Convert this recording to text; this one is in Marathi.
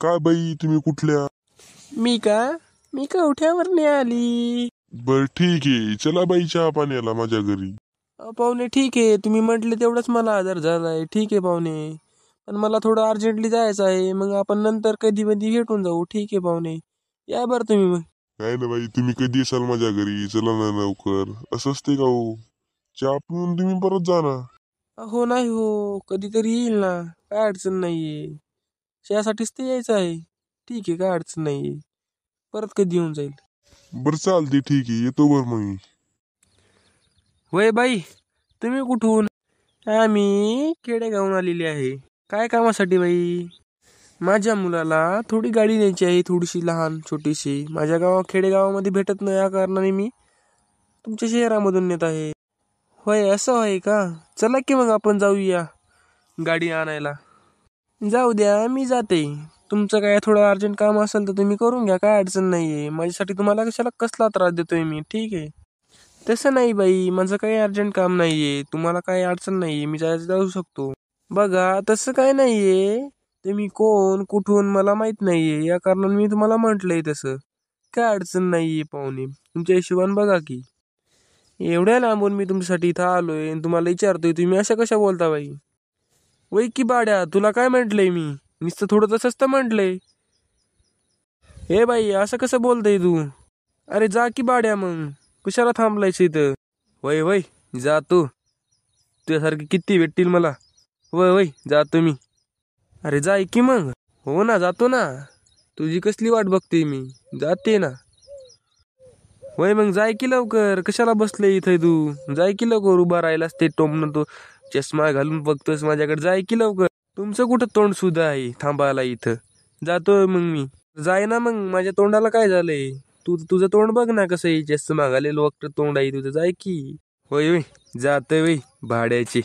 काय बाई तुम्ही कुठल्या? मी का उठ्यावर आली. बर ठीक आहे, चला बाई चहा पाण्याला माझ्या घरी. पाहुणे ठीक आहे, तुम्ही म्हटले तेवढंच मला आधार झालाय. ठीक आहे पाहुणे, पण मला थोडं अर्जंटली जायचं आहे. मग आपण नंतर कधी भेटून जाऊ. ठीक आहे पाहुणे, या बरं तुम्ही मग. नाही ना बाई, तुम्ही कधी असाल माझ्या घरी? चला ना लवकर. असं असते का हो? चहा पिऊन तुम्ही परत जा ना. हो नाही हो, कधीतरी येईल ना, काय अडचण नाहीये. त्यासाठीच ते यायचं आहे. ठीक आहे, काय अडचण नाहीये, परत कधी येऊन जाईल. बरं चालते, ठीक आहे, येतो बरं मग मी. वय बाई, तुम्ही कुठून? आम्ही खेडेगावून आलेली आहे. काय कामासाठी बाई? माझ्या मुलाला थोडी गाडी न्यायची आहे, थोडीशी लहान छोटीशी. माझ्या खेडेगावामध्ये भेटत नाही, या कारणाने मी तुमच्या शहरामधून नेत आहे. होय, असं आहे का? चला की मग आपण जाऊया गाडी आणायला. जाऊ द्या, मी जाते. तुमचं काय थोडं अर्जंट काम असेल तर तुम्ही करून घ्या, काय अडचण नाहीये. माझ्यासाठी तुम्हाला कशाला कसला त्रास देतोय मी? ठीक आहे. तसं नाही बाई, माझं काही अर्जंट काम नाहीये. तुम्हाला काही अडचण नाहीये, मी जाऊ शकतो. बघा, तसं काय नाहीये. तुम्ही कोण कुठून मला माहित नाहीये, या कारणाने मी तुम्हाला म्हटलंय तसं. काय अडचण नाहीये पाहुणे, तुमच्या हिशोबाने बघा की. एवढ्या लांबून मी तुमच्यासाठी इथं आलोय आणि तुम्हाला विचारतोय, तुम्ही अशा कशा बोलता बाई? वै की बाड्या, तुला काय म्हंटलय मी? नुसतं थोडं तसंच तर म्हंटलय. हे बाई, असं कसं बोलतय तू? अरे जा की बाड्या, मग कशाला थांबलायस इथं? वय वय, जातो. तुझ्यासारखे किती भेटतील मला? वय वय, जातो मी. अरे जाय की मग. हो ना, जातो ना. तुझी कसली वाट बघते मी, जाते ना. वय मग जाय की लवकर, कशाला बसले इथे तू? जाय की लवकर, उभा राहिलास ते टोमणं तो चष्मा घालून बघतोस माझ्याकडे. जाय की लवकर. तुमचं कुठं तोंड सुद्धा आहे थांबायला इथं? जातोय मग मी. जाय ना मग, माझ्या तोंडाला काय झालंय? तुझं तोंड बघ ना कसं आहे, चष्मा घालेलं वक्त तोंड आहे तुझं. जाय की. होय होय, जातोय वय भाड्याचे.